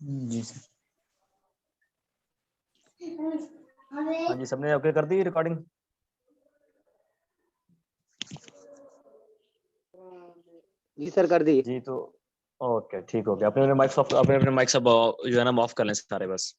जी sir. हाँ जी, सबने okay कर दी रिकॉर्डिंग? जी सर कर दी। जी तो ओके ठीक हो गया। अपने अपने माइक सब जो है ना ऑफ कर लें सारे बस।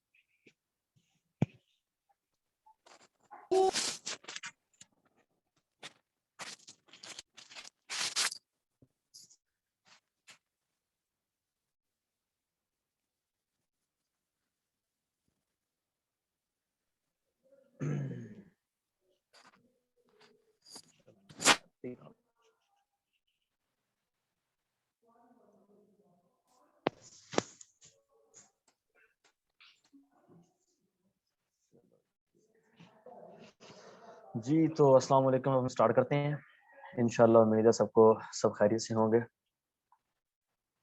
जी तो अस्सलाम वालेकुम, हम स्टार्ट करते हैं। इंशाल्लाह उम्मीद है सबको सब खैरियत से होंगे।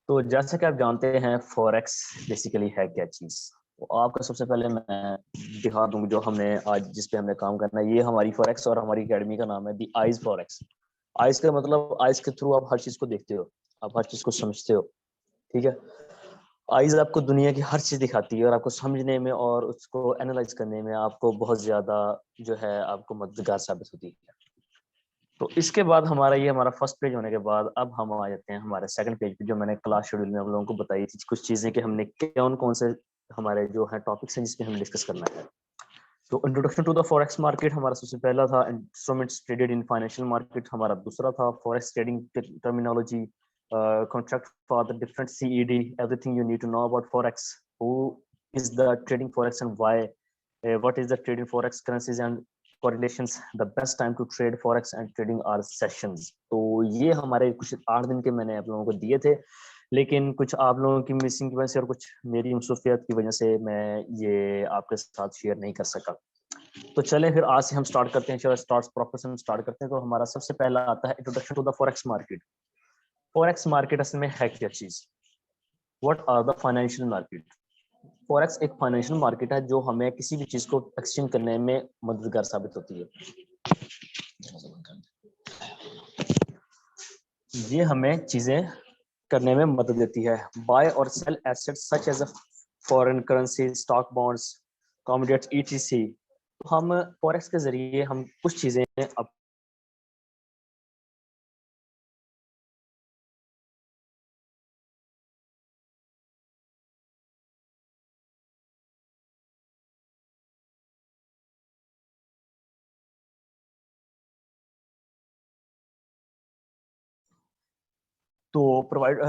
तो जैसा कि आप जानते हैं फॉरेक्स बेसिकली है क्या चीज़। तो आपको सबसे पहले मैं दिखा दूं जो हमने आज जिस पे हमने काम करना है। ये हमारी फॉरेक्स और हमारी एकेडमी का नाम है दी आइज फॉरेक्स। आइज का मतलब आइज के थ्रू आप हर चीज़ को देखते हो, आप हर चीज़ को समझते हो। ठीक है, आइज आपको दुनिया की हर चीज़ दिखाती है और आपको समझने में और उसको एनालाइज करने में आपको बहुत ज़्यादा जो है आपको मददगार साबित होती है। तो इसके बाद हमारा फर्स्ट पेज होने के बाद अब हम आ जाते हैं हमारे सेकंड पेज पे, जो मैंने क्लास शेड्यूल में हम लोगों को बताई थी कुछ चीज़ें कि हमने कौन कौन से हमारे जो है टॉपिक्स हैं जिसपे हमें डिस्कस करना है। तो introduction to the forex market हमारा सबसे पहला था। Instruments traded in financial market हमारा दूसरा था। Forex trading terminology, contract for the different CED, everything you need to know about forex, who is the trading forex and why, what is the trading forex currencies and correlations, the best time to trade forex and trading our sessions। तो ये हमारे कुछ 8 दिन के मैंने आप लोगों को दिए थे, लेकिन कुछ आप लोगों की मिसिंग की वजह से और कुछ मेरी मसरूफियत की वजह से मैं ये आपके साथ शेयर नहीं कर सका। तो चलें फिर आज से हम स्टार्ट करते हैं। चलो स्टार्ट प्रॉपर से हम स्टार्ट करते हैं। तो हमारा सबसे पहला आता है introduction to the forex market. Forex market असल में है क्या चीज? What are the financial market? Forex एक फाइनेंशियल मार्केट है जो हमें किसी भी चीज को एक्सचेंज करने में मददगार साबित होती है। ये हमें चीजें करने में मदद देती है। बाय और sell assets such as foreign currency, stock, bonds, commodities etc. हम फॉरेक्स के जरिए हम कुछ चीजें तो प्रोवाइड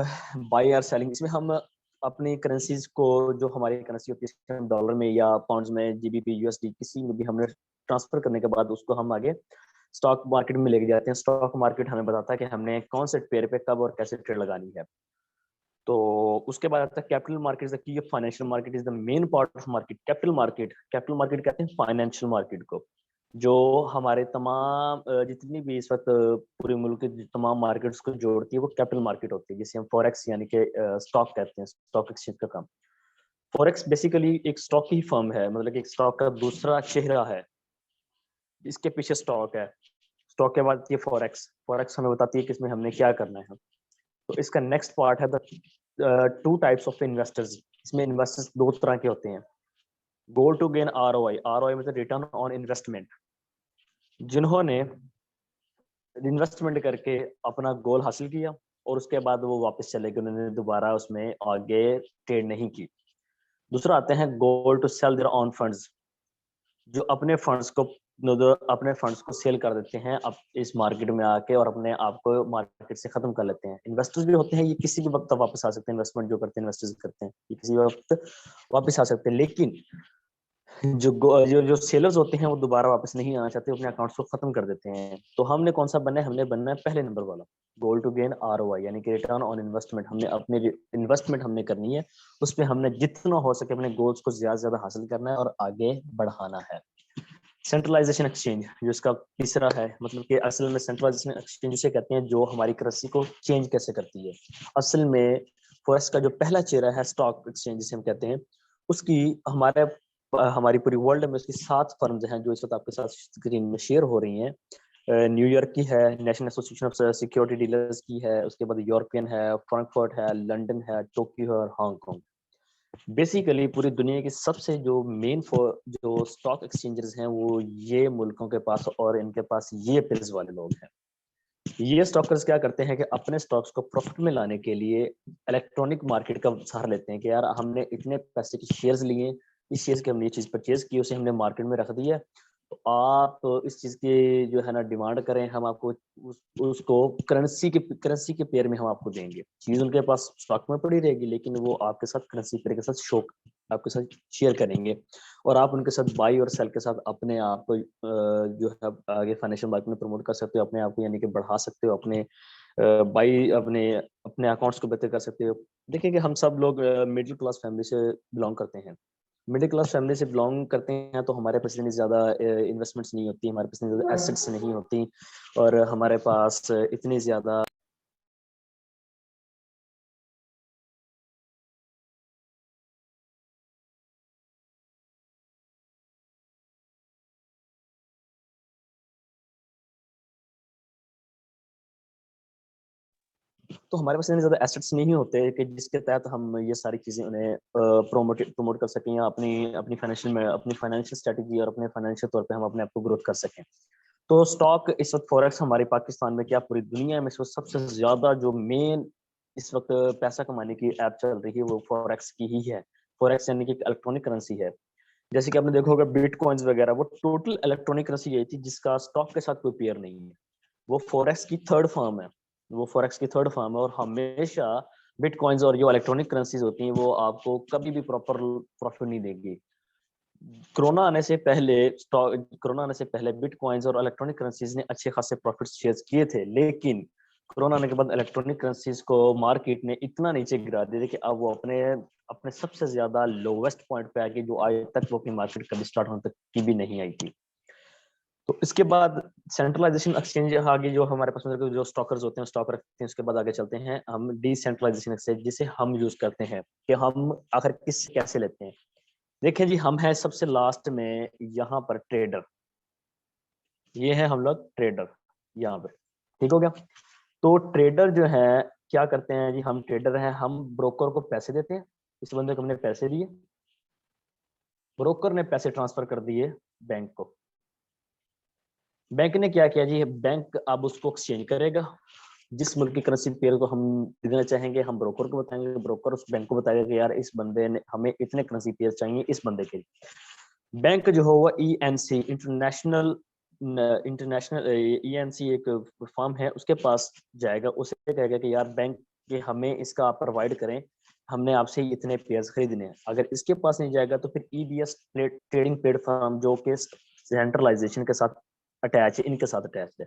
बाय और सेलिंग, इसमें हम अपनी करेंसीज को, जो हमारी करेंसी होती है डॉलर में या पाउंड्स में, जीबीपी, यूएसडी, किसी में भी हमने ट्रांसफर करने के बाद उसको हम आगे स्टॉक मार्केट में लेके जाते हैं। स्टॉक मार्केट हमें बताता है कि हमने कौन से पेयर पे कब और कैसे ट्रेड लगानी है। तो उसके बाद आता है कैपिटल मार्केट। की financial market is the main part of market. Capital market कहते हैं फाइनेंशियल मार्केट को, जो हमारे तमाम जितनी भी इस वक्त पूरे मुल्क के तमाम मार्केट्स को जोड़ती है, वो कैपिटल मार्केट होती है, जिसे हम फॉरेक्स यानी कि स्टॉक कहते हैं, स्टॉक एक्सचेंज का काम। फॉरेक्स बेसिकली एक स्टॉक ही फर्म है, मतलब कि एक स्टॉक का दूसरा चेहरा है। इसके पीछे स्टॉक है, स्टॉक के बाद ये फॉरेक्स। फॉरेक्स हमें बताती है कि इसमें हमने क्या करना है। तो इसका नेक्स्ट पार्ट है the two types of investors. इसमें इन्वेस्टर्स दो तरह के होते हैं। Goal to gain ROI, ROI मतलब रिटर्न ऑन इन्वेस्टमेंट, जिन्होंने इन्वेस्टमेंट करके अपना गोल हासिल किया और उसके बाद वो वापस चले गए, उन्होंने दोबारा उसमें आगे ट्रेड नहीं की। दूसरा आते हैं goal to sell their own funds, जो अपने फंड्स को सेल कर देते हैं अब इस मार्केट में आके और अपने आप को मार्केट से खत्म कर लेते हैं। इन्वेस्टर्स भी होते हैं, ये किसी भी वक्त वापस आ सकते हैं। इन्वेस्टमेंट जो करते हैं, इन्वेस्टर्स करते हैं, ये किसी भी वक्त वापस आ सकते हैं। लेकिन जो सेलर्स होते हैं वो दोबारा वापस नहीं आना चाहते, अपने अकाउंट्स को खत्म कर देते हैं। तो हमने कौन सा बनना है? हमने बनना है पहले नंबर वाला, गोल टू गेन आरओआई, यानी कि रिटर्न ऑन इन्वेस्टमेंट। हमने अपने इन्वेस्टमेंट हमने करनी है, उस पर हमने जितना हो सके अपने गोल्स को ज्यादा से ज्यादा हासिल करना है और आगे बढ़ाना है। सेंट्रलाइजेशन एक्सचेंज जो इसका तीसरा है, मतलब कि असल में सेंट्रलाइजेशन एक्सचेंज उसे कहते हैं जो हमारी करेंसी को चेंज कैसे करती है। असल में फॉरेक्स का जो पहला चेहरा है स्टॉक एक्सचेंज जिसे हम कहते हैं, उसकी हमारी पूरी वर्ल्ड में उसकी 7 फर्म्स हैं जो इस वक्त आपके साथ स्क्रीन में शेयर हो रही हैं। न्यूयॉर्क की है, national association of security dealers की है, उसके बाद यूरोपियन है, फ्रैंकफर्ट है, लंदन है, टोक्यो है और हांगकांग। बेसिकली पूरी दुनिया की सबसे जो मेन जो स्टॉक एक्सचेंजर्स हैं वो ये मुल्कों के पास और इनके पास ये पेयर्स वाले लोग हैं। ये स्टॉकर्स क्या करते हैं कि अपने स्टॉक्स को प्रॉफिट में लाने के लिए इलेक्ट्रॉनिक मार्केट का सहारा लेते हैं कि यार हमने इतने पैसे के शेयर्स लिए, इस शेयर्स की हमने ये चीज परचेज की, उसे हमने मार्केट में रख दिया, तो आप इस चीज की जो है ना डिमांड करें, हम आपको उसको करेंसी के पेयर में हम आपको देंगे। चीज उनके पास स्टॉक में पड़ी रहेगी, लेकिन वो आपके साथ करेंसी पेयर के साथ शो आपके साथ शेयर करेंगे, और आप उनके साथ बाई और सेल के साथ अपने आप को जो है आगे फाइनेंशियल मार्केट में प्रमोट कर सकते हो, अपने आप को यानी कि बढ़ा सकते हो, अपने बाई अपने अपने अकाउंट्स को बेहतर कर सकते हो। देखिए कि हम सब लोग मिडिल क्लास फैमिली से बिलोंग करते हैं। मिडिल क्लास फैमिली से बिलोंग करते हैं तो हमारे पास इतनी ज़्यादा इन्वेस्टमेंट्स नहीं होती, हमारे पास इतनी ज़्यादा एसेट्स नहीं होती, और हमारे पास इतनी ज़्यादा तो हमारे पास इतने ज़्यादा एसेट्स नहीं होते कि जिसके तहत हम ये सारी चीज़ें उन्हें प्रोमोट प्रमोट कर सकें, या अपनी अपनी फाइनेंशियल स्ट्रेटजी और अपने फाइनेंशियल तौर पे हम अपने आप को ग्रोथ कर सकें। तो स्टॉक इस वक्त फॉरेक्स हमारे पाकिस्तान में क्या पूरी दुनिया में इस वक्त सबसे ज़्यादा जो मेन इस वक्त पैसा कमाने की ऐप चल रही है वो फॉरेक्स की ही है। फॉरेक्स यानी कि इलेक्ट्रॉनिक करेंसी है। जैसे कि आपने देखा होगा बिटकॉइंस वगैरह, वो टोटल इलेक्ट्रॉनिक करेंसी यही थी जिसका स्टॉक के साथ कोई पेयर नहीं है। वो फॉरेक्स की थर्ड फॉर्म है। वो फॉरेक्स की थर्ड फॉर्म है, और हमेशा बिटकॉइंस और जो इलेक्ट्रॉनिक करेंसीज होती हैं वो आपको कभी भी प्रॉपर प्रॉफिट नहीं देगी। कोरोना आने से पहले स्टॉक कोरोना आने से पहले बिटकॉइंस और इलेक्ट्रॉनिक करेंसीज ने अच्छे खासे प्रॉफिट शेयर किए थे, लेकिन कोरोना आने के बाद इलेक्ट्रॉनिक करेंसीज को मार्केट ने इतना नीचे गिरा दिया कि अब वो अपने अपने सबसे ज्यादा लोवेस्ट पॉइंट पे आके, जो आज तक वो अपनी मार्केट कभी स्टार्ट होने तक की भी नहीं आई थी। तो इसके बाद सेंट्रलाइजेशन एक्सचेंज आगे जो हमारे पास मतलब जो स्टॉकर्स होते हैं स्टॉक रखते हैं, उसके बाद आगे चलते हैं हम डिसेंट्रलाइजेशन एक्सचेंज जिसे हम यूज करते हैं कि हम आखिर किस कैसे लेते हैं। देखिए जी, हम हैं सबसे लास्ट में यहाँ पर ट्रेडर। ये है हम लोग ट्रेडर यहाँ पे, ठीक हो गया। तो ट्रेडर जो है क्या करते हैं जी, हम ट्रेडर हैं, हम ब्रोकर को पैसे देते हैं। इस बंदे को हमने पैसे दिए, ब्रोकर ने पैसे ट्रांसफर कर दिए बैंक को। बैंक ने क्या किया जी, बैंक अब उसको एक्सचेंज करेगा। जिस मुल्क की करेंसी पेयर को हम देना चाहेंगे, हम ब्रोकर को बताएंगे, ब्रोकर उस बैंक को बताएगा कि यार इस बंदे ने हमें इतने करेंसी पेयर चाहिए इस बंदे के लिए। बैंक जो होगा ईएनसी इंटरनेशनल इंटरनेशनल ईएनसी एक फर्म है, उसके पास जाएगा, उसे कहेगा कि यार बैंक के हमें इसका आप प्रोवाइड करें, हमने आपसे इतने पेयर्स खरीदने हैं। अगर इसके पास नहीं जाएगा तो फिर ईबीएस ट्रेडिंग प्लेटफॉर्म जो कि सेंट्रलाइजेशन के साथ अटैच है, इनके साथ अटैच है,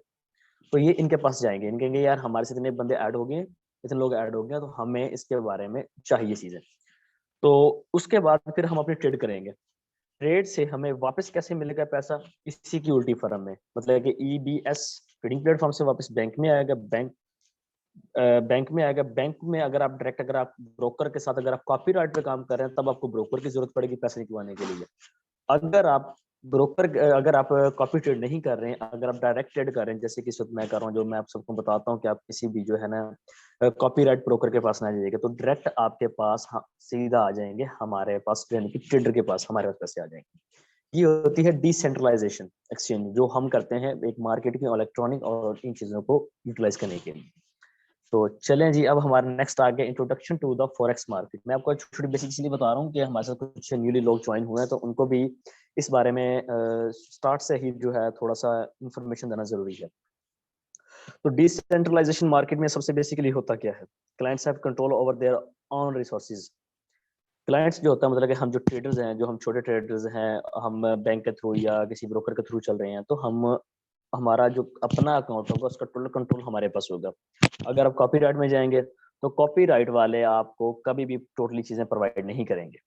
तो ये इनके पास जाएंगे, इनके कहेंगे यार हमारे से इतने बंदे ऐड हो गए, इतने लोग ऐड हो गए, तो हमें इसके बारे में चाहिए चीजें। तो उसके बाद फिर हम अपनी ट्रेड करेंगे। ट्रेड से हमें वापस कैसे मिलेगा पैसा, इसी की उल्टी फर्म में, मतलब कि ईबीएस ट्रेडिंग प्लेटफॉर्म से वापस बैंक में आएगा, बैंक में आएगा। बैंक में अगर आप डायरेक्ट, अगर आप ब्रोकर के साथ अगर आप कॉपीराइट पे काम कर रहे हैं, तब आपको ब्रोकर की जरूरत पड़ेगी पैसे निकलवाने के लिए। अगर आप अगर आप कॉपी ट्रेड नहीं कर रहे हैं, अगर आप डायरेक्ट ट्रेड कर रहे हैं, जैसे कि इस वक्त मैं कर रहा हूँ, जो मैं आप सबको बताता हूँ कि आप किसी भी जो है ना कॉपीराइट ब्रोकर के पास ना जाइएगा, तो डायरेक्ट आपके पास सीधा आ जाएंगे हमारे पास, यानी कि ट्रेडर के पास हमारे पास पैसे आ जाएंगे। ये होती है डिसेंट्रलाइजेशन एक्सचेंज, जो हम करते हैं एक मार्केट की इलेक्ट्रॉनिक और इन चीजों को यूटिलाइज करने के लिए। तो चलें जी, अब हमारा नेक्स्ट आ गया introduction to the forex market. मैं आपको छोटी छोटी बेसिक इसलिए बता रहा हूँ कि हमारे साथ कुछ न्यूली लोग ज्वाइन हुए हैं, तो उनको भी इस बारे में स्टार्ट से ही जो है थोड़ा सा इंफॉर्मेशन देना जरूरी है। तो डिसेंट्रलाइजेशन मार्केट में सबसे बेसिकली होता क्या है, clients have control over their own resources. Clients जो होता है मतलब कि हम जो ट्रेडर्स हैं, जो हम छोटे ट्रेडर्स हैं, हम बैंक के थ्रू या किसी ब्रोकर के थ्रू चल रहे हैं, तो हम हमारा जो अपना अकाउंट होगा उसका टोटल कंट्रोल हमारे पास होगा। अगर आप कॉपीराइट में जाएंगे तो कॉपीराइट वाले आपको कभी भी टोटली चीजें प्रोवाइड नहीं करेंगे।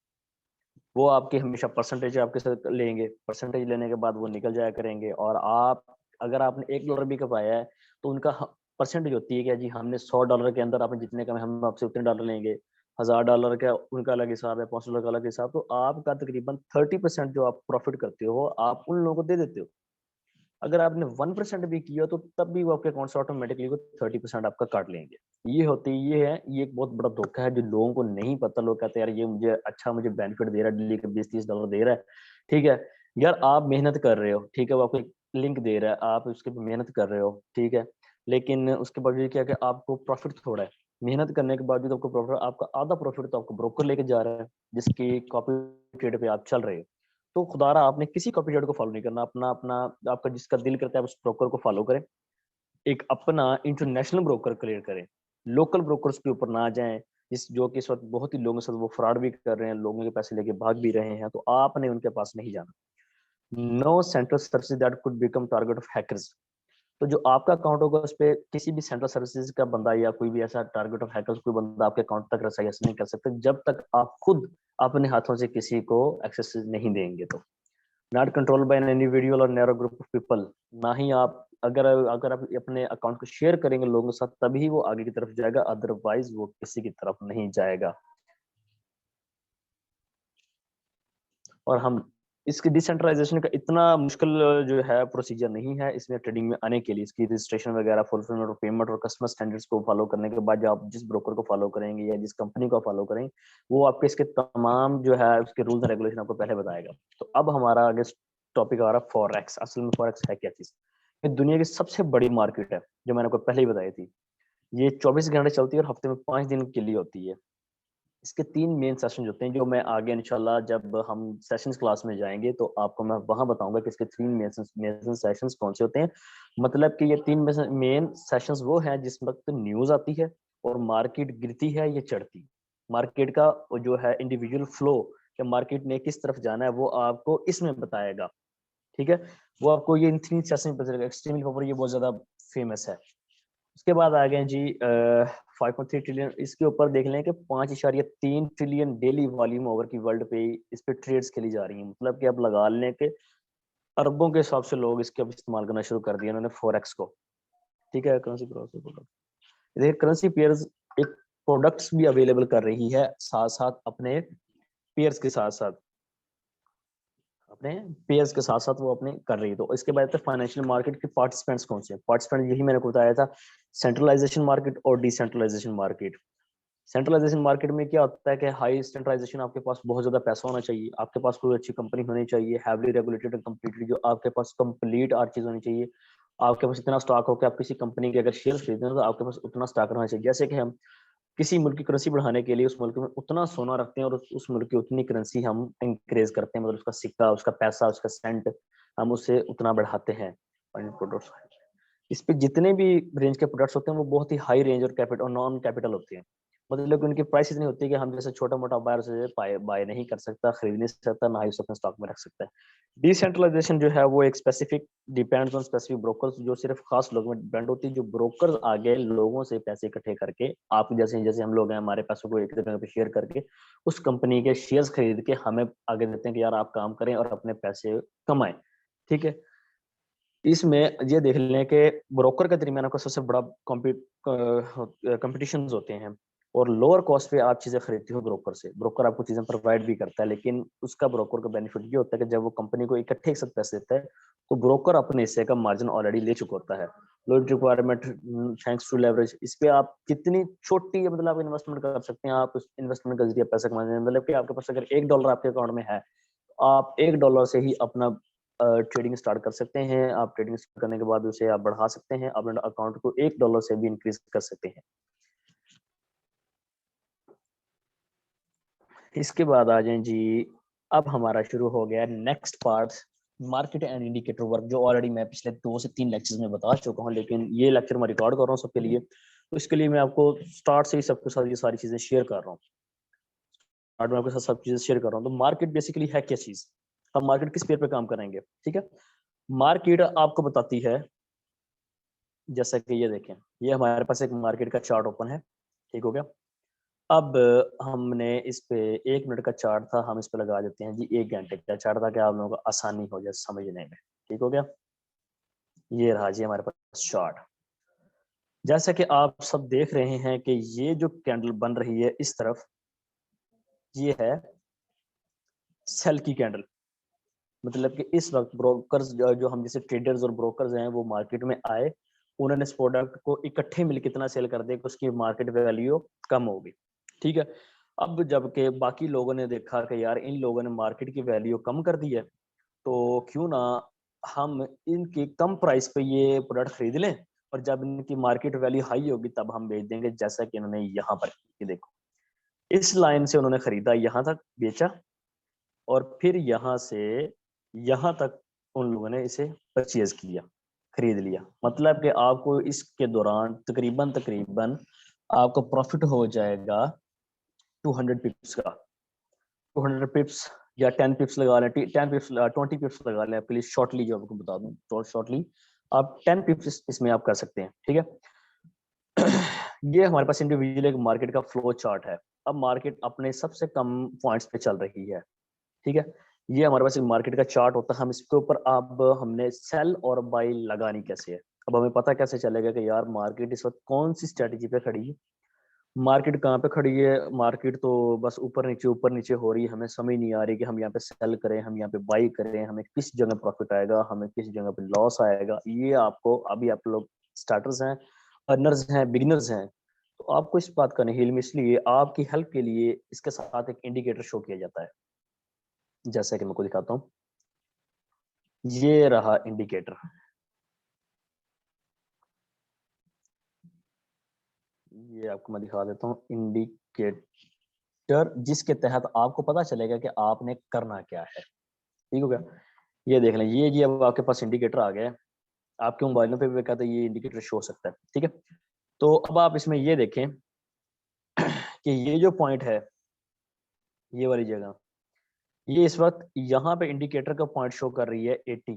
वो आपकी हमेशा परसेंटेज आपके साथ लेंगे, परसेंटेज लेने के बाद वो निकल जाया करेंगे, और आप अगर आपने $1 भी कमाया है तो उनका परसेंटेज होती है कि जी हमने $100 के अंदर आपने जितने कमाए हम आपसे उतने डॉलर लेंगे। $1000 का उनका अलग हिसाब है, $500 का अलग हिसाब, तो आपका तकरीबन 30% जो आप प्रॉफिट करते हो आप उन लोगों को दे देते हो। अगर आपने 1% भी किया तो तब भी वो आपके अकाउंट से ऑटोमेटिकली वो 30% आपका काट लेंगे। ये है, ये एक बहुत बड़ा धोखा है जो लोगों को नहीं पता। लोग कहते हैं यार ये मुझे बेनिफिट दे रहा है, डेली का $20-30 दे रहा है, ठीक है। यार आप मेहनत कर रहे हो, ठीक है, वो आपको लिंक दे रहा है, आप उसके पे मेहनत कर रहे हो, ठीक है, लेकिन उसके बावजूद क्या है कि आपको प्रॉफिट थोड़ा है। मेहनत करने के बावजूद आपको प्रॉफिट, आपका आधा प्रॉफिट तो आपको ब्रोकर लेके जा रहा है जिसकी कॉपी ट्रेड पे आप चल रहे हो। तो खुदारा आपने किसी कॉपी ट्रेड को फॉलो नहीं करना, अपना अपना आपका जिसका दिल करता है उस ब्रोकर को फॉलो करें। एक अपना इंटरनेशनल ब्रोकर क्रिएट करें, लोकल ब्रोकर्स के ऊपर ना जाएं, जिस जो कि इस वक्त बहुत ही लोगों के साथ वो फ्रॉड भी कर रहे हैं, लोगों के पैसे लेके भाग भी रहे हैं, तो आपने उनके पास नहीं जाना। No central services that could become target of hackers. तो जो आपका अकाउंट होगा उस पे किसी भी सेंट्रल सर्विसेज का बंदा या कोई भी ऐसा टारगेट ऑफ हैकर्स कोई बंदा आपके अकाउंट तक रसायस नहीं कर सकता जब तक आप खुद अपने हाथों से किसी को एक्सेस नहीं देंगे। तो not control by an individual और नैरो ग्रुप ऑफ पीपल। ना ही आप अगर अगर आप अपने अकाउंट को शेयर करेंगे लोगों के साथ तभी वो आगे की तरफ जाएगा, अदरवाइज वो किसी की तरफ नहीं जाएगा। और हम इसकी डिसेंट्रलाइजेशन का इतना मुश्किल जो है प्रोसीजर नहीं है इसमें ट्रेडिंग में आने के लिए। इसकी रजिस्ट्रेशन वगैरह, फुलफिलमेंट और पेमेंट और कस्टमर स्टैंडर्ड्स को फॉलो करने के बाद जो आप जिस ब्रोकर को फॉलो करेंगे या जिस कंपनी को फॉलो करेंगे वो आपके इसके तमाम जो है उसके रूल्स एंड रेगुलेशन आपको पहले बताएगा। तो अब हमारा आगे टॉपिक आ रहा है फॉरेक्स। असल में फॉरेक्स है क्या चीज? ये दुनिया की सबसे बड़ी मार्केट है जो मैंने आपको पहले ही बताई थी। ये 24 घंटे चलती है और हफ्ते में 5 दिन के लिए होती है। इसके 3 मेन सेशन होते हैं जो मैं आगे इंशाल्लाह जब हम सेशंस क्लास में जाएंगे तो आपको मैं वहां बताऊंगा कि इसके 3 मेन सेशंस कौन से होते हैं। मतलब कि ये 3 मेन सेशंस वो हैं जिस वक्त न्यूज आती है और मार्केट गिरती है या चढ़ती। मार्केट का जो है इंडिविजुअल फ्लो या मार्केट ने किस तरफ जाना है वो आपको इसमें बताएगा, ठीक है। वो आपको ये इन 3 सेशन में बताएगा। एक्सट्रीमली पॉपुलर, ये बहुत ज्यादा फेमस है। उसके बाद आ गए जी 5.3 ट्रिलियन। इसके ऊपर देख लें कि 5.3 ट्रिलियन डेली वॉल्यूम ओवर की वर्ल्ड पे इस पे ट्रेड्स खेली जा रही हैं। मतलब कि अब लगा लें कि अरबों के हिसाब से लोग इसके अब इस्तेमाल करना शुरू कर दिया उन्होंने फॉरेक्स को, ठीक है। करेंसी देखिए करेंसी पेयर्स एक प्रोडक्ट्स भी अवेलेबल कर रही है साथ साथ अपने पेयर्स के साथ साथ अपने पेयर्स के साथ साथ वो अपने कर रही है। तो इसके बाद फाइनेंशियल मार्केट के पार्टिसिपेंट्स कौन से हैं? पार्टिसिपेंट यही मैंने आपको बताया था, सेंट्रलाइजेशन मार्केट और डिसेंट्रलाइजेशन मार्केट। सेंट्रलाइजेशन मार्केट में क्या होता है कि हाई सेंट्रलाइजेशन, आपके पास बहुत ज्यादा पैसा होना चाहिए, आपके पास कोई अच्छी कंपनी होनी चाहिए, हैवली रेगुलेटेड एंड कंप्लीटली, जो आपके पास कंप्लीट हर चीज होनी चाहिए। आपके पास इतना स्टॉक हो कि आप किसी कंपनी के अगर शेयर खरीदते हैं तो आपके पास उतना स्टॉक रहना चाहिए। जैसे कि हम किसी मुल्क की करेंसी बढ़ाने के लिए उस मुल्क में उतना सोना रखते हैं और उस मुल्क की उतनी करेंसी हम इंक्रीज करते हैं, मतलब उसका सिक्का, उसका पैसा, उसका सेंट हम उसे उतना बढ़ाते हैं। इस पे जितने भी रेंज के प्रोडक्ट्स होते हैं वो बहुत ही हाई रेंज और कैपिटल और नॉन कैपिटल होते हैं। मतलब कि उनकी प्राइस इतनी होती है कि हम जैसे छोटा मोटा बायर से बाय नहीं कर सकता, खरीद नहीं सकता, ना ही उसे अपने स्टॉक में रख सकता है। डिसेंट्रलाइजेशन जो है वो एक specific depends on specific brokers, जो सिर्फ खास लोगों में डिपेंड होती है। जो ब्रोकर्स आगे लोगों से पैसे इकट्ठे करके, आप जैसे जैसे हम लोग हैं, हमारे पैसों को एक जगह पे शेयर करके उस कंपनी के शेयर्स खरीद के हमें आगे देते हैं कि यार आप काम करें और अपने पैसे कमाएं, ठीक है। इसमें ये देख लें कि ब्रोकर के दरमियान आपका सबसे बड़ा कंपटीशन होते हैं और लोअर कॉस्ट पे आप चीजें खरीदते हो ब्रोकर से। ब्रोकर आपको चीजें प्रोवाइड भी करता है, लेकिन उसका ब्रोकर का बेनिफिट ये होता है कि जब वो कंपनी को इकट्ठे एक साथ पैसे देता है तो ब्रोकर अपने हिस्से का मार्जिन ऑलरेडी ले चुका होता है। लो रिक्वायरमेंट थैंक्स टू लेवरेज। इस पे आप कितनी छोटी मतलब आप इन्वेस्टमेंट कर सकते हैं, आप उस इन्वेस्टमेंट का जरिए पैसा कमा सकते हैं। मतलब कि आपके पास अगर $1 आपके अकाउंट में है, आप $1 से ही अपना ट्रेडिंग स्टार्ट कर सकते हैं। आप ट्रेडिंग स्टार्ट करने के बाद उसे आप बढ़ा सकते हैं, अपने अकाउंट को $1 से भी इंक्रीज कर सकते हैं। इसके बाद आ जाए जी, अब हमारा शुरू हो गया next part, market and indicator work, जो ऑलरेडी मैं पिछले 2 से 3 लेक्चर्स में बता चुका हूँ, लेकिन ये लेक्चर मैं रिकॉर्ड कर रहा हूँ सबके लिए। तो इसके लिए मैं आपको स्टार्ट से ही सबके साथ ये सारी चीजें शेयर कर रहा हूँ। स्टार्ट में आपके साथ सब चीजें शेयर कर रहा हूँ। तो मार्केट बेसिकली है क्या चीज, हम मार्केट किस पेयर पे काम करेंगे, ठीक है। मार्केट आपको बताती है, जैसा कि ये देखें, ये हमारे पास एक मार्केट का चार्ट ओपन है, ठीक हो गया। अब हमने इस पे 1 मिनट का चार्ट था, हम इस पे लगा देते हैं जी 1 घंटे का चार्ट था कि आप लोगों को आसानी हो जाए समझने में, ठीक हो गया। ये रहा जी हमारे पास चार्ट। जैसा कि आप सब देख रहे हैं कि ये जो कैंडल बन रही है इस तरफ, ये है सेल की कैंडल, मतलब कि इस वक्त ब्रोकर्स जो हम जैसे ट्रेडर्स और ब्रोकर्स हैं वो मार्केट में आए, उन्होंने इस प्रोडक्ट को इकट्ठे मिल कितना सेल कर दिया कि उसकी मार्केट वैल्यू कम होगी। ठीक है, अब जबकि बाकी लोगों ने देखा कि यार इन लोगों ने मार्केट की वैल्यू कम कर दी है, तो क्यों ना हम इनकी कम प्राइस पे ये प्रोडक्ट खरीद लें, और जब इनकी मार्केट वैल्यू हाई होगी तब हम बेच देंगे, जैसा कि इन्होंने यहाँ पर ये देखो इस लाइन से उन्होंने खरीदा, यहाँ तक बेचा, और फिर यहाँ से यहाँ तक उन लोगों ने इसे परचेज किया, खरीद लिया। मतलब कि आपको इसके दौरान तकरीबन तकरीबन आपको प्रॉफिट हो जाएगा 200 पिप्स का। 200 पिप्स या 10 पिप्स लगा लें, 10 पिप्स 20 पिप्स लगा लें आपके लिए शॉर्टली, जो आपको बता दूं तो शॉर्टली आप 10 पिप्स इसमें आप कर सकते हैं। ठीक है, ये हमारे पास इंडिविजुअल एक मार्केट का फ्लो चार्ट है। अब मार्केट अपने सबसे कम पॉइंट्स पे चल रही है। ठीक है, ये हमारे पास एक मार्केट का चार्ट होता है। हम इसके ऊपर अब हमने सेल और बाई लगानी कैसे है, अब हमें पता कैसे चलेगा कि यार मार्केट इस वक्त कौन सी स्ट्रेटजी पे खड़ी है, मार्केट कहाँ पे खड़ी है। मार्केट तो बस ऊपर नीचे हो रही है, हमें समझ नहीं आ रही कि हम यहाँ पे सेल करें, हम यहाँ पे बाई करें, हमें किस जगह प्रॉफिट आएगा, हमें किस जगह पे लॉस आएगा। ये आपको अभी आप लोग स्टार्टर्स हैं, अर्नर्स हैं, बिगिनर्स हैं, तो आपको इस बात का नहीं इल्म, इसलिए आपकी हेल्प के लिए इसके साथ एक इंडिकेटर शो किया जाता है। जैसा कि मैं को दिखाता हूँ, ये रहा इंडिकेटर, ये आपको मैं दिखा देता हूँ इंडिकेटर, जिसके तहत आपको पता चलेगा कि आपने करना क्या है। ठीक हो गया, ये देख लें, ये जी अब आपके पास इंडिकेटर आ गया है, आपके मोबाइलों पे भी कहते हैं ये इंडिकेटर शो सकता है। ठीक है, तो अब आप इसमें ये देखें कि ये जो पॉइंट है, ये वाली जगह, ये इस वक्त यहाँ पे इंडिकेटर का पॉइंट शो कर रही है 80।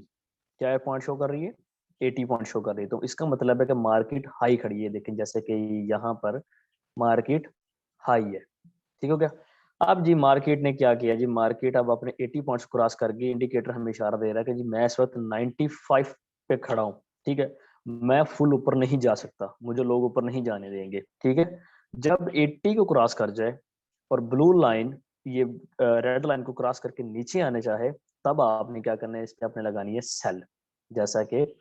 क्या है पॉइंट शो कर रही है? 80 पॉइंट शो कर रही है। तो इसका मतलब है कि मार्केट हाई खड़ी है, देखें जैसे कि यहाँ पर मार्केट हाई है। ठीक हो गया, अब जी मार्केट ने क्या किया जी, मार्केट अब अपने 80 पॉइंट्स क्रॉस करके इंडिकेटर हमें इशारा दे रहा है कि जी मैं इस वक्त 95 पे खड़ा हूँ। ठीक है, मैं फुल ऊपर नहीं जा सकता, मुझे लोग ऊपर नहीं जाने देंगे। ठीक है, जब 80 को क्रॉस कर जाए और ब्लू लाइन ये रेड लाइन को क्रॉस करके नीचे आने चाहे, तब आपने क्या करना है, इस पे आपने लगानी है सेल। जैसा कि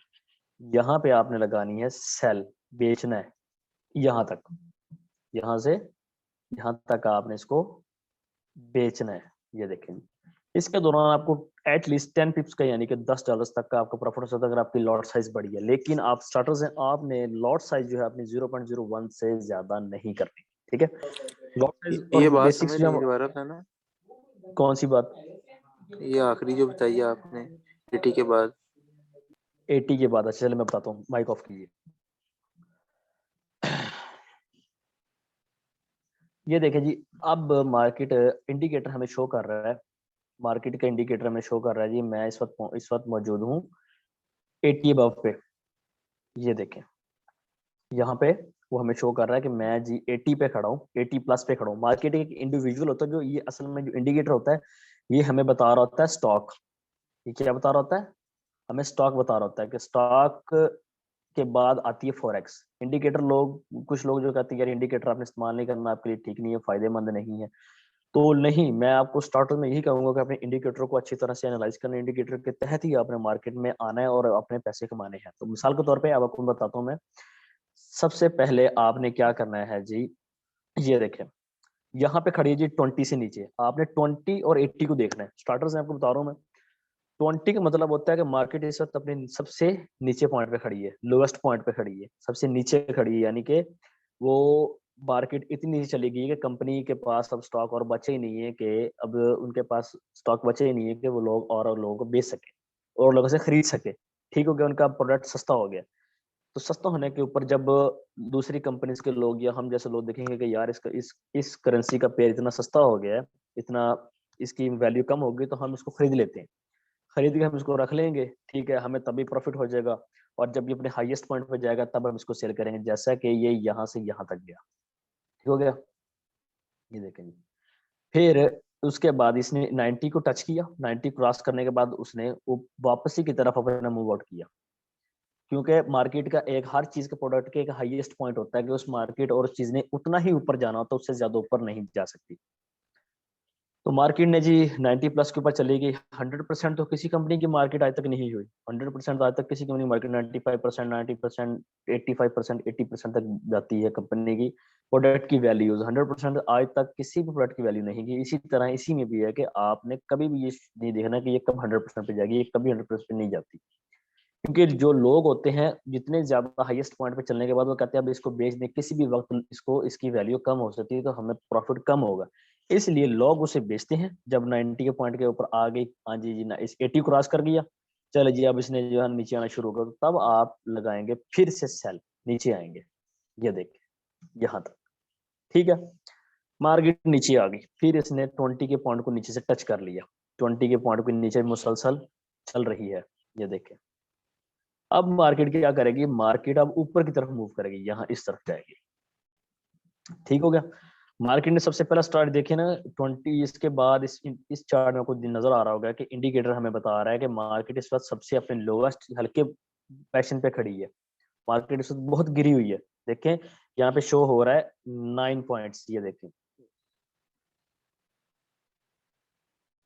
यहाँ पे आपने लगानी है सेल, बेचना है यहाँ तक, यहाँ से यहाँ तक आपने इसको बेचना है। ये देखें, इसके दौरान आपको एटलीस्ट 10 पिप्स का यानी कि $10 तक का आपको प्रॉफिट हो सकता है अगर आपकी लॉट साइज बड़ी है। लेकिन आप स्टार्टर्स हैं, आपने लॉट साइज जो है अपनी 0.01 से ज्यादा नहीं करनी। ठीक है, लॉट साइज और ये बात बेसिक्स समझ जो नहीं, हम, दोबारा बताना। कौन सी बात? ये आखिरी जो बताई आपने, एटी के बाद। 80 के बाद? अच्छा चलिए मैं बताता हूँ, माइक ऑफ कीजिए। ये देखें जी, अब मार्केट इंडिकेटर हमें शो कर रहा है, मार्केट का इंडिकेटर हमें शो कर रहा है जी, मैं इस वक्त मौजूद हूँ 80 अबव पे। ये देखें यहाँ पे वो हमें शो कर रहा है कि मैं जी 80 पे खड़ा हूँ, 80 प्लस पे खड़ा हूँ। मार्केट एक इंडिविजुअल होता है, जो ये असल में जो इंडिकेटर होता है ये हमें बता रहा होता है स्टॉक। ये क्या बता रहा होता है? हमें स्टॉक बता रहा होता है कि स्टॉक के बाद आती है फॉरेक्स। इंडिकेटर लोग, कुछ लोग जो कहते हैं यार इंडिकेटर आपने इस्तेमाल नहीं करना, आपके लिए ठीक नहीं है, फायदेमंद नहीं है। तो नहीं, मैं आपको स्टार्टर में यही कहूंगा कि अपने इंडिकेटर को अच्छी तरह से एनालाइज करना, इंडिकेटर के तहत ही आपने मार्केट में आना है और अपने पैसे कमाने हैं। तो मिसाल के तौर पे अब आपको बताता हूँ मैं, सबसे पहले आपने क्या करना है जी, ये देखें यहाँ पे खड़ी है जी 20 से नीचे, आपने 20 और 80 को देखना है। स्टार्टर से आपको बता रहा हूँ मैं, 20 का मतलब होता है कि मार्केट इस वक्त अपने सबसे नीचे पॉइंट पे खड़ी है, लोएस्ट पॉइंट पे खड़ी है, सबसे नीचे खड़ी है, यानी कि वो मार्केट इतनी नीचे चली गई है कि कंपनी के पास अब स्टॉक और बचे ही नहीं है, कि अब उनके पास स्टॉक बचे ही नहीं है कि वो लोग और लोगों को बेच सके और लोगों से खरीद सके। ठीक हो गया, उनका प्रोडक्ट सस्ता हो गया। तो सस्ता होने के ऊपर जब दूसरी कंपनीज के लोग या हम जैसे लोग देखेंगे कि यार इसका इस करेंसी का पेयर इतना सस्ता हो गया है, इतना इसकी वैल्यू कम हो गई, तो हम इसको खरीद लेते हैं, खरीद के हम इसको रख लेंगे। ठीक है, हमें तभी प्रॉफिट हो जाएगा, और जब ये अपने हाईएस्ट पॉइंट पे जाएगा तब हम इसको सेल करेंगे, जैसा कि ये यहाँ से यहाँ तक गया। ठीक हो गया, ये देखेंगे। फिर उसके बाद इसने 90 को टच किया, 90 क्रॉस करने के बाद उसने वो वापसी की तरफ अपना मूव आउट किया, क्योंकि मार्केट का एक, हर चीज के प्रोडक्ट के एक हाईएस्ट पॉइंट होता है कि उस मार्केट और उस चीज ने उतना ही ऊपर जाना होता है, उससे ज्यादा ऊपर नहीं जा सकती। तो मार्केट ने जी 90 प्लस के ऊपर चली गई। 100% तो किसी कंपनी की मार्केट आज तक नहीं हुई। 100% आज तक किसी कंपनी की मार्केट 95%, 90%, 85%, 80% तक जाती है कंपनी की प्रोडक्ट की वैल्यूज। 100% आज तक किसी भी प्रोडक्ट की वैल्यू नहीं की। इसी तरह इसी में भी है कि आपने कभी भी ये नहीं देखना कि ये कब 100% पे जाएगी, ये कभी 100% पे नहीं जाती। क्योंकि जो लोग होते हैं जितने ज्यादा हाईएस्ट पॉइंट पे चलने के बाद वो कहते हैं अब इसको बेच दें, किसी भी वक्त इसको इसकी वैल्यू कम हो सकती है तो हमें प्रॉफिट कम होगा, इसलिए लोग उसे बेचते हैं। जब 90 के पॉइंट के ऊपर आ गई, हाँ जी जी ना, इस 80 क्रॉस कर गया, चलो जी अब इसने जो है नीचे आना शुरू कर, तब आप लगाएंगे फिर से सेल, नीचे आएंगे। ये देखिए यहाँ तक, ठीक है। मार्केट नीचे आ गई, फिर इसने 20 के पॉइंट को नीचे से टच कर लिया, 20 के पॉइंट को नीचे मुसलसल चल रही है। ये देखें अब मार्केट क्या करेगी, मार्केट अब ऊपर की तरफ मूव करेगी, यहाँ इस तरफ जाएगी। ठीक हो गया। मार्केट ने सबसे पहला स्टार्ट देखे ना 20, इसके बाद इस चार्ट में कुछ दिन नजर आ रहा होगा कि इंडिकेटर हमें बता रहा है कि मार्केट इस वक्त सबसे अपने लोवेस्ट हल्के पैशन पे खड़ी है। मार्केट इस वक्त बहुत गिरी हुई है। देखें यहाँ पे शो हो रहा है 9 पॉइंट्स, ये देखें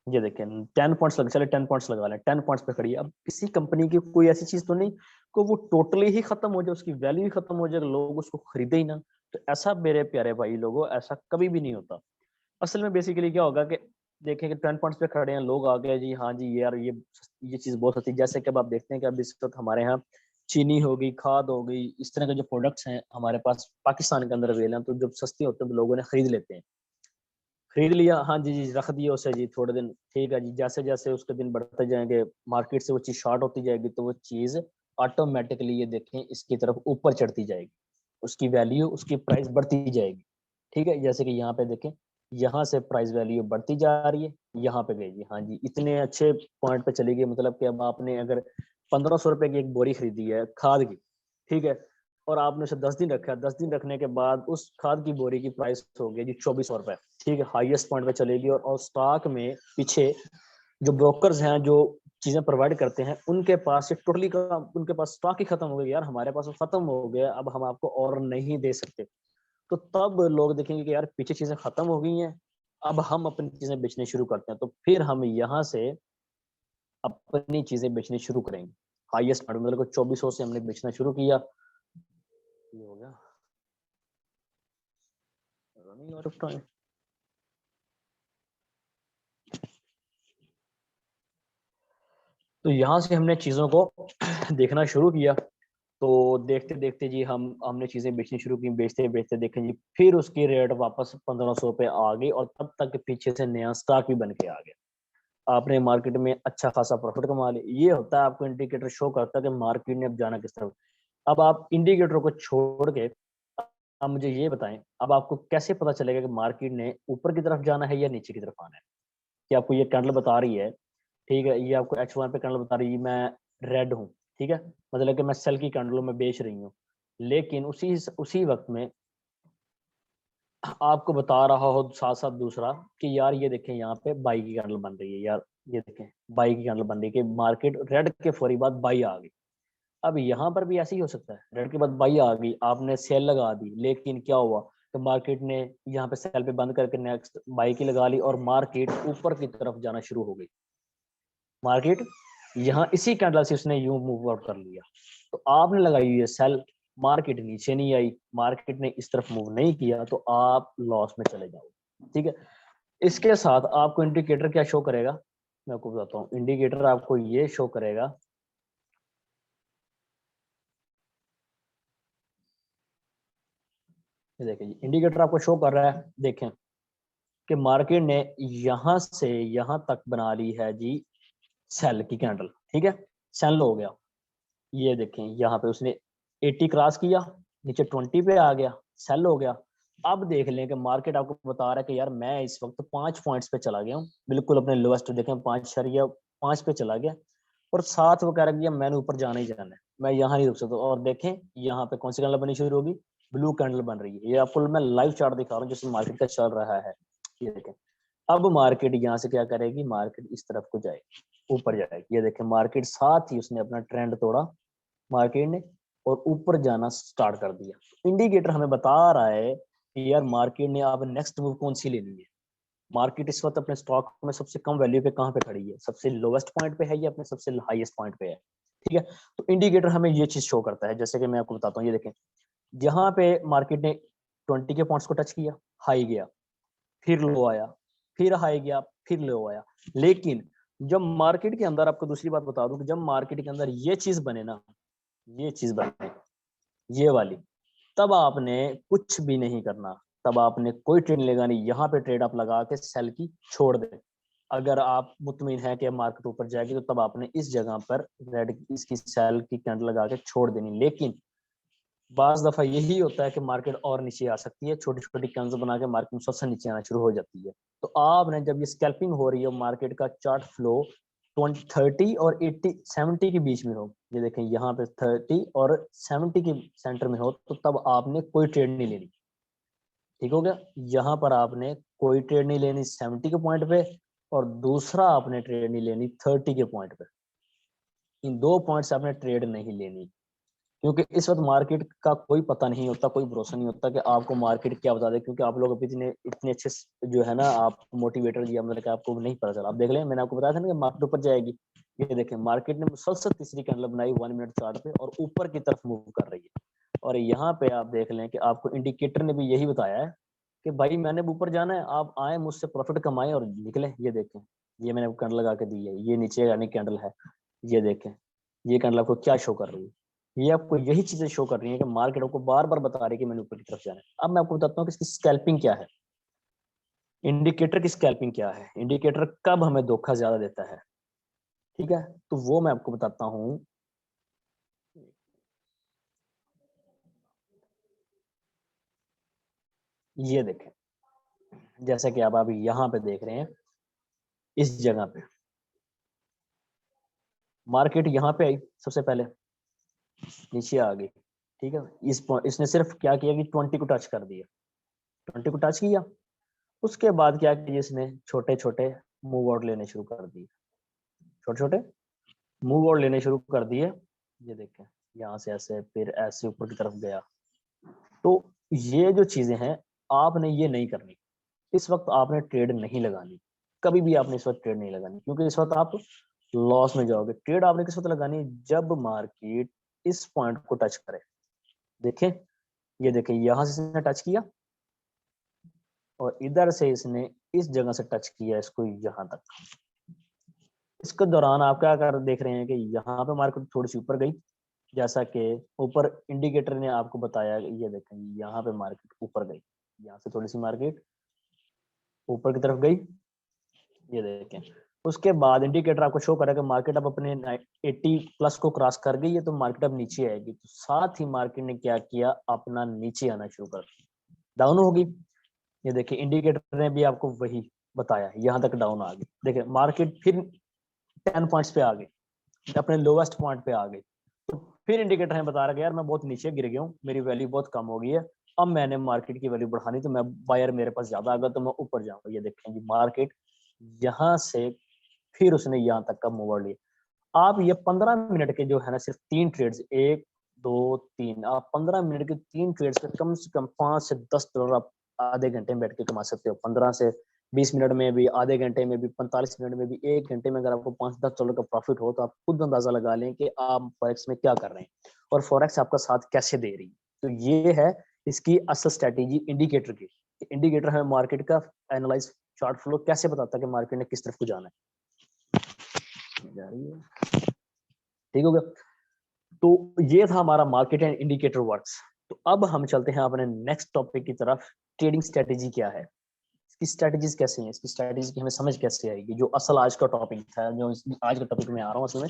10 पॉइंट्स लग, चले 10 पॉइंट्स लगा लें, 10 पॉइंट्स पे खड़ी है। अब किसी कंपनी की कोई ऐसी चीज तो नहीं को वो टोटली ही खत्म हो जाए, उसकी वैल्यू ही खत्म हो जाए, लोग उसको खरीदे ही ना। तो ऐसा मेरे प्यारे भाई लोगों, ऐसा कभी भी नहीं होता। असल में बेसिकली क्या होगा कि देखें कि 10 पॉइंट्स पे खड़े हैं, लोग आ गए जी, हाँ जी ये यार ये चीज बहुत सस्ती। जैसे कि अब आप देखते हैं कि अब इस वक्त हमारे यहाँ चीनी हो गई, खाद हो गई, इस तरह के जो प्रोडक्ट्स हैं हमारे पास पाकिस्तान के अंदर अवेल हैं, तो जब सस्ते होते हैं तो लोगों ने खरीद लेते हैं। खरीद लिया, हाँ जी जी, रख दिया उसे जी थोड़े दिन, ठीक है जी। जैसे जैसे उसके दिन बढ़ते जाएंगे, मार्केट से वो चीज शॉर्ट होती जाएगी, तो वो चीज ऑटोमेटिकली ये देखें इसकी तरफ ऊपर चढ़ती जाएगी, उसकी वैल्यू, उसकी प्राइस बढ़ती जाएगी। ठीक है, जैसे कि यहाँ पे देखें, यहाँ से प्राइस वैल्यू बढ़ती जा रही है, यहाँ पे गई जी, हाँ जी इतने अच्छे पॉइंट पे चली गई। मतलब कि अब आपने अगर 1500 रुपए की एक बोरी खरीदी है खाद की, ठीक है, और आपने उसे 10 दिन रखा है, 10 दिन रखने के बाद उस खाद की बोरी की प्राइस हो गई जी 2400 रुपए, ठीक है, हाईएस्ट पॉइंट पे चलेगी। और स्टॉक में पीछे जो ब्रोकर्स हैं, जो चीजें प्रोवाइड करते हैं, उनके पास टोटली का उनके पास स्टॉक ही खत्म हो गया, यार हमारे पास खत्म हो गया, अब हम आपको और नहीं दे सकते। तो तब लोग देखेंगे कि यार पीछे चीजें खत्म हो गई हैं, अब हम अपनी चीजें बेचने शुरू करते हैं, तो फिर हम यहाँ से अपनी चीजें बेचनी शुरू करेंगे। हाईएस्ट पॉइंट मतलब 2400 से हमने बेचना शुरू किया। ये हो गया रनिंग आउट ऑफ टाइम। तो यहाँ से हमने चीजों को देखना शुरू किया। तो देखते देखते जी हमने चीजें बेचनी शुरू की, बेचते बेचते देखें जी फिर उसकी रेट वापस 1500 पे आ गई, और तब तक पीछे से नया स्टॉक भी बन के आ गया। आपने मार्केट में अच्छा खासा प्रॉफिट कमा लिया। ये होता है, आपको इंडिकेटर शो करता है कि मार्केट ने अब जाना किस तरफ। अब आप इंडिकेटर को छोड़ के अब मुझे ये बताएं, अब आपको कैसे पता चलेगा कि मार्केट ने ऊपर की तरफ जाना है या नीचे की तरफ आना है। कि आपको ये कैंडल बता रही है, ठीक है, ये आपको H1 पे कैंडल बता रही है मैं रेड हूँ, ठीक है, मतलब कि मैं सेल की कैंडल में बेच रही हूँ। लेकिन उसी वक्त में आपको बता रहा हो साथ साथ दूसरा कि यार ये देखें यहाँ पे बाई की कैंडल बन रही है, यार ये देखें बाई की कैंडल बन रही है, कि मार्केट रेड के फौरी बाद बाई आ गई। अब यहाँ पर भी ऐसे ही हो सकता है, रेड के बाद बाई आ गई, आपने सेल लगा दी, लेकिन क्या हुआ तो मार्केट ने यहाँ पे सेल पे बंद करके नेक्स्ट बाई की लगा ली, और मार्केट ऊपर की तरफ जाना शुरू हो गई। मार्केट यहाँ इसी कैंडल से उसने यूं मूव आउट कर लिया, तो आपने लगाई हुई है सेल, मार्केट नीचे नहीं आई, मार्केट ने इस तरफ मूव नहीं किया, तो आप लॉस में चले जाओगे। ठीक है, इसके साथ आपको इंडिकेटर क्या शो करेगा, मैं आपको बताता हूँ। इंडिकेटर आपको ये शो करेगा, ये देखिए इंडिकेटर आपको शो कर रहा है, देखें कि मार्केट ने यहां से यहां तक बना ली है जी सेल की कैंडल, ठीक है, सेल हो गया। ये देखें यहाँ पे उसने 80 क्रॉस किया, नीचे 20 पे आ गया, सेल हो गया। अब देख लें कि मार्केट आपको बता रहा है कि यार मैं इस वक्त 5 पॉइंट्स पे चला गया हूँ, बिल्कुल अपने लोएस्ट देखें 5.5 पे चला गया, और साथ वो कह रहा है मैंने ऊपर जाना ही जाना है, मैं यहाँ नहीं रुक सकता। और देखें यहाँ पे कौन सी कैंडल बनी शुरू होगी, ब्लू कैंडल बन रही है। ये आपको मैं लाइव चार्ट दिखा रहा हूँ जिसमें मार्केट का चल रहा है। ये देखें अब मार्केट यहाँ से क्या करेगी, मार्केट इस तरफ को जाएगी, ऊपर जाएगी। ये देखें मार्केट साथ ही उसने अपना ट्रेंड तोड़ा मार्केट ने, और ऊपर जाना स्टार्ट कर दिया। इंडिकेटर हमें बता रहा है कि यार मार्केट ने अब नेक्स्ट मूव कौन सी लेनी है। मार्केट इस वक्त अपने स्टॉक में सबसे कम वैल्यू पे कहाँ पे खड़ी है, सबसे लोवेस्ट पॉइंट पे है या अपने सबसे हाईएस्ट पॉइंट पे है। ठीक है, तो इंडिकेटर हमें ये चीज शो करता है। जैसे कि मैं आपको बताता हूँ, ये देखें, जहां पे मार्केट ने 20 के पॉइंट्स को टच किया, हाई गया, फिर लो आया, फिर हाई गया, फिर लो आया। लेकिन जब मार्केट के अंदर, आपको दूसरी बात बता दूं कि जब मार्केट के अंदर ये चीज बने ना, ये चीज बने, ये वाली, तब आपने कुछ भी नहीं करना, तब आपने कोई ट्रेड नहीं लगानी। यहाँ पे ट्रेड आप लगा के सेल की छोड़ दें। अगर आप मुतमिन है कि मार्केट ऊपर जाएगी, तो तब आपने इस जगह पर रेड इसकी सेल की कैंडल लगा के छोड़ देनी। लेकिन बाज दफा यही होता है कि मार्केट और नीचे आ सकती है, छोटी छोटी कैंडल बना के मार्केट सबसे नीचे आना शुरू हो जाती है। तो आपने जब ये स्कैल्पिंग हो रही है, मार्केट का चार्ट फ्लो 30 और 70 के बीच में हो, ये देखें यहाँ पे 30 और 70 के सेंटर में हो, तो तब आपने कोई ट्रेड नहीं लेनी। ठीक हो गया, यहाँ पर आपने कोई ट्रेड नहीं लेनी 70 के पॉइंट पे, और दूसरा आपने ट्रेड नहीं लेनी 30 के पॉइंट पे। इन दो पॉइंट से आपने ट्रेड नहीं लेनी, क्योंकि इस वक्त मार्केट का कोई पता नहीं होता, कोई भरोसा नहीं होता कि आपको मार्केट क्या बता दे। क्योंकि आप लोग अभी इतने इतने अच्छे जो है ना, आप मोटिवेटर दिया मैंने कहा, आपको नहीं पता चला। आप देख लें, मैंने आपको बताया था ना कि मार्केट ऊपर जाएगी। ये देखें, मार्केट ने मुसलसल तीसरी कैंडल बनाई 1 मिनट चार्ट पे और ऊपर की तरफ मूव कर रही है। और यहाँ पे आप देख लें कि आपको इंडिकेटर ने भी यही बताया है कि भाई मैंने ऊपर जाना है, आप आए मुझसे प्रॉफिट कमाएं और निकले। ये देखें, ये मैंने कैंडल लगा के दी है, ये नीचे यानी कैंडल है। ये देखें, ये कैंडल आपको क्या शो कर रही है, ये आपको यही चीजें शो कर रही है कि मार्केट आपको बार बार बता रही है कि मैंने ऊपर की तरफ जाना है। अब मैं आपको बताता हूँ कि इसकी स्कैल्पिंग क्या है, इंडिकेटर की स्कैल्पिंग क्या है, इंडिकेटर कब हमें धोखा ज्यादा देता है। ठीक है, तो वो मैं आपको बताता हूँ। ये देखें, जैसा कि आप अभी यहाँ पे देख रहे हैं, इस जगह पे मार्केट यहाँ पे आई, सबसे पहले नीचे आ गई। ठीक है, इसने सिर्फ क्या किया कि 20 को टच कर दिया, 20 को टच किया। उसके बाद क्या किया, इसने छोटे छोटे मूव आउट लेने शुरू कर दिए, छोटे छोटे मूव आउट लेने शुरू कर दिए। ये देखें, यहाँ से ऐसे, फिर ऐसे ऊपर की तरफ गया। तो ये जो चीजें हैं, आपने ये नहीं करनी। इस वक्त आपने ट्रेड नहीं लगानी, कभी भी आपने इस वक्त ट्रेड नहीं लगानी, क्योंकि इस वक्त आप लॉस में जाओगे। ट्रेड आपने किस वक्त लगानी, जब मार्केट इस पॉइंट को टच करे। देखें, ये देखें, यहां से इसने टच किया और इधर से इसने इस जगह से टच किया इसको यहां तक। इसके दौरान आप क्या कर देख रहे हैं कि यहाँ पे मार्केट थोड़ी सी ऊपर गई, जैसा कि ऊपर इंडिकेटर ने आपको बताया। ये देखें, यहाँ पे मार्केट ऊपर गई, यहाँ से थोड़ी सी मार्केट ऊपर की तरफ गई। ये देखें, उसके बाद इंडिकेटर आपको शो करेगा मार्केट अब अपने 80 प्लस को क्रॉस कर गई है, तो मार्केट अब नीचे आएगी। तो साथ ही मार्केट ने क्या किया, अपना नीचे आना शुरू कर दिया, डाउन होगी। ये देखिए, इंडिकेटर ने भी आपको वही बताया, यहाँ तक डाउन आ गई। देखिए, मार्केट फिर 10 पॉइंट्स पे आ गई, अपने लोवेस्ट पॉइंट पे आ गई। तो फिर इंडिकेटर है बता रहा है यार मैं बहुत नीचे गिर गया हूँ, मेरी वैल्यू बहुत कम हो गई है, अब मैंने मार्केट की वैल्यू बढ़ानी, तो मैं बायर मेरे पास ज्यादा आ गया तो मैं ऊपर जाऊंगा। ये देखेंगे, मार्केट यहाँ से फिर उसने यहाँ तक का मूवर लिया। आप ये 15 मिनट के जो है ना, सिर्फ 3 ट्रेड्स, 1 2 3, आप 15 मिनट के 3 ट्रेड्स पे कम से कम 5 से 10 डॉलर आप आधे घंटे में बैठ के कमा सकते हो। 15 से 20 मिनट में भी, आधे घंटे में भी, 45 मिनट में भी, 1 घंटे में अगर आपको 5-10 डॉलर का प्रॉफिट हो, तो आप खुद अंदाजा लगा लें कि आप फॉरेक्स में क्या कर रहे हैं और फॉरेक्स आपका साथ कैसे दे रही है। तो ये है इसकी असल स्ट्रेटेजी इंडिकेटर की। इंडिकेटर हमें मार्केट का एनालाइज, चार्ट फ्लो कैसे बताता है कि मार्केट ने किस तरफ को जाना है। ठीक हो गया, तो ये था हमारा मार्केट एंड इंडिकेटर वर्क्स। तो अब हम चलते हैं अपने नेक्स्ट टॉपिक की तरफ, ट्रेडिंग स्ट्रेटेजी क्या है, इसकी स्ट्रेटेजीज कैसे हैं, इसकी स्ट्रेटेजी की हमें समझ कैसे आएगी, जो असल आज का टॉपिक था, जो आज का टॉपिक में आ रहा हूँ असल में।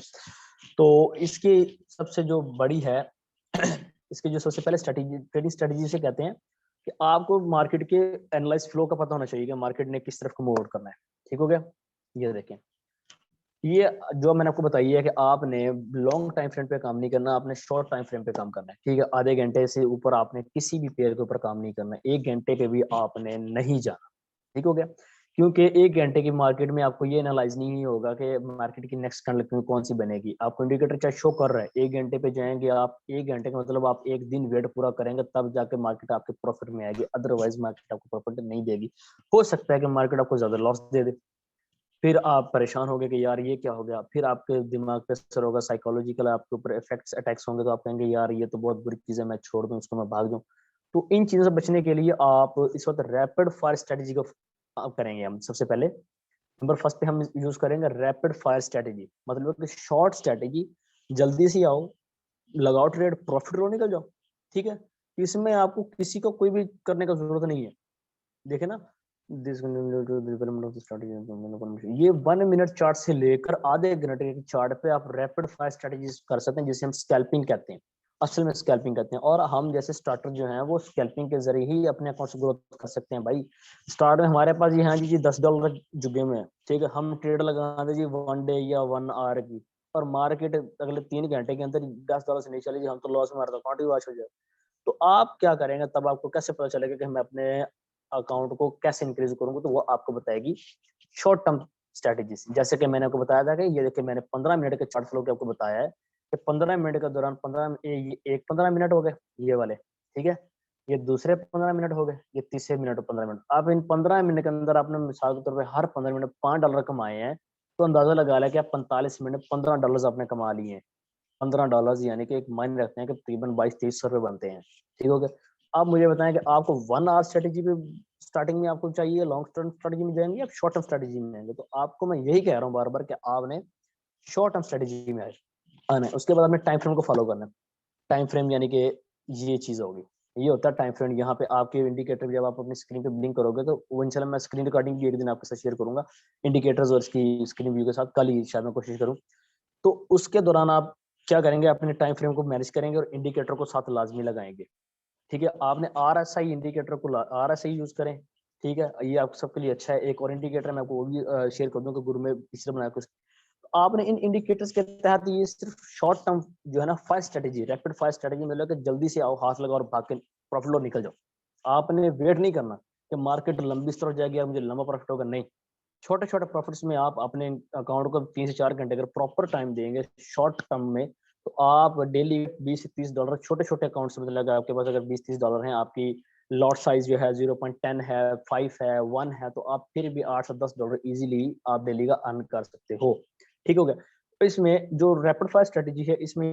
तो इसकी सबसे जो बड़ी है इसकी जो सबसे पहले स्ट्रेटेजी, ट्रेडिंग स्ट्रेटेजी से कहते हैं कि आपको मार्केट के एनालाइज फ्लो का पता होना चाहिए कि मार्केट ने किस तरफ को मूव आउट करना है। ठीक हो गया, ये देखें, ये जो मैंने आपको बताई है कि आपने लॉन्ग टाइम फ्रेम पे काम नहीं करना, आपने शॉर्ट टाइम फ्रेम पे काम करना है। ठीक है, आधे घंटे से ऊपर आपने किसी भी पेयर के ऊपर काम नहीं करना, 1 घंटे पे भी आपने नहीं जाना। ठीक हो गया, क्योंकि 1 घंटे की मार्केट में आपको ये एनालाइज नहीं होगा कि मार्केट की नेक्स्ट कैंडल कौन सी बनेगी। आपको इंडिकेटर चाहे शो कर रहा है, 1 घंटे पे जाएंगे आप, 1 घंटे का मतलब आप एक दिन वेट पूरा करेंगे तब जाके मार्केट आपके प्रॉफिट में आएगी, अदरवाइज मार्केट आपको प्रॉफिट नहीं देगी। हो सकता है कि मार्केट आपको ज्यादा लॉस दे दे, फिर आप परेशान होंगे कि यार ये क्या हो गया, फिर आपके दिमाग पे असर होगा, साइकोलॉजिकल आपके ऊपर इफेक्ट्स अटैक्स होंगे, तो आप कहेंगे यार ये तो बहुत बुरी चीज है, मैं छोड़ दूं इसको, मैं भाग जाऊं। तो इन चीजों से बचने के लिए आप इस वक्त रैपिड फायर स्ट्रेटेजी को आप करेंगे। हम सबसे पहले नंबर फर्स्ट पे हम यूज करेंगे रैपिड फायर स्ट्रेटेजी, मतलब कि शॉर्ट स्ट्रेटेजी, जल्दी से आओ, लगाओ ट्रेड, प्रॉफिट लो, निकल जाओ। ठीक है, इसमें आपको किसी को कोई भी करने का जरूरत नहीं है। देखे ना, this development of the strategy, ये 1 मिनट चार्ट से लेकर आधे घंटे के चार्ट पे आप रैपिड फायर स्ट्रेटजीज कर सकते हैं, जिसे हम स्कैल्पिंग कहते हैं, असल में स्कैल्पिंग कहते हैं। और हम जैसे स्टार्टर जो हैं वो स्कैल्पिंग के जरिए ही अपने अकाउंट से ग्रोथ कर सकते हैं भाई। स्टार्ट में हमारे पास ये हाँ जी $10 जुगे में है, ठीक है, हम ट्रेड लगाते जी 1 डे या 1 आवर की, और मार्केट अगले 3 घंटे के अंदर $10 से नहीं चलेगी, हम तो लॉस में हमारा अकाउंट ही वॉश हो जाए। तो आप क्या करेंगे, तब आपको कैसे पता चलेगा कि मैं अपने अकाउंट को कैसे इंक्रीज करूंगा, तो वो आपको बताएगी शॉर्ट टर्म स्ट्रेटेजीज। जैसे कि मैंने आपको बताया था कि ये देखिए मैंने 15 मिनट के चार्ट फ्लो के आपको बताया है कि 15 मिनट के दौरान 15 मिनट हो गए ये वाले, ठीक है, ये दूसरे 15 मिनट हो गए, ये तीसरे मिनट 15 मिनट। आप इन 15 मिनट के अंदर आपने मिसाल के तौर पर हर 15 मिनट $5 कमाए हैं, तो अंदाजा लगा लिया कि आप 45 मिनट $15 आपने कमा लिए हैं। $15 यानी कि एक मायने रखते हैं कि तकरीबन 22-23 रुपए बनते हैं। ठीक हो गया। आप मुझे बताएं कि आपको 1 आवर स्ट्रेटेजी पे स्टार्टिंग में आपको चाहिए, लॉन्ग टर्म स्ट्रेटेजी में जाएंगे या शॉर्ट टर्म स्ट्रेटेजी में जाएंगे? तो आपको मैं यही कह रहा हूँ बार बार कि आपने शॉर्ट टर्म स्ट्रेटेजी में आना है। उसके बाद आपने टाइम फ्रेम को फॉलो करना है। टाइम फ्रेम यानी कि ये चीज होगी, ये होता है टाइम फ्रेम। यहाँ पे आपके इंडिकेटर जब आप अपनी स्क्रीन पे ब्लिंक करोगे तो वो इंशाल्लाह मैं स्क्रीन रिकॉर्डिंग भी एक दिन आपके साथ शेयर करूंगा इंडिकेटर्स और इसकी स्क्रीन व्यू के साथ, कल ही शायद मैं कोशिश करूँ। तो उसके दौरान आप क्या करेंगे, अपने टाइम फ्रेम को मैनेज करेंगे और इंडिकेटर को साथ लाजमी लगाएंगे। ठीक है, आपने RSI इंडिकेटर को RSI यूज करें। ठीक है, ये आप सबके लिए अच्छा है। एक और इंडिकेटर मैं आपको वो भी शेयर कर दूंगा, गुरु में पिछले बनाया कुछ। तो आपने इन इंडिकेटर्स के तहत ये सिर्फ शॉर्ट टर्म जो है ना fire strategy, rapid fire strategy में लगे, जल्दी से आओ, हाथ लगाओ और भाग के प्रॉफिट लो, निकल जाओ। आपने वेट नहीं करना कि मार्केट लंबी तरफ जाएगी और मुझे लंबा प्रॉफिट होगा, नहीं। छोटे छोटे प्रॉफिट्स में आप अपने अकाउंट को 3 से 4 घंटे अगर प्रॉपर टाइम देंगे शॉर्ट टर्म में, तो आप डेली $20 से $30 छोटे छोटे अकाउंट से, मतलब आपके पास अगर $20-30 हैं, आपकी लॉट साइज जो है 0.10 है, 5 है, 1 है, तो आप फिर भी $8 से $10 इजीली आप डेली का अर्न कर सकते हो। ठीक हो गया। तो इसमें जो रैपिड फायर स्ट्रेटेजी है, इसमें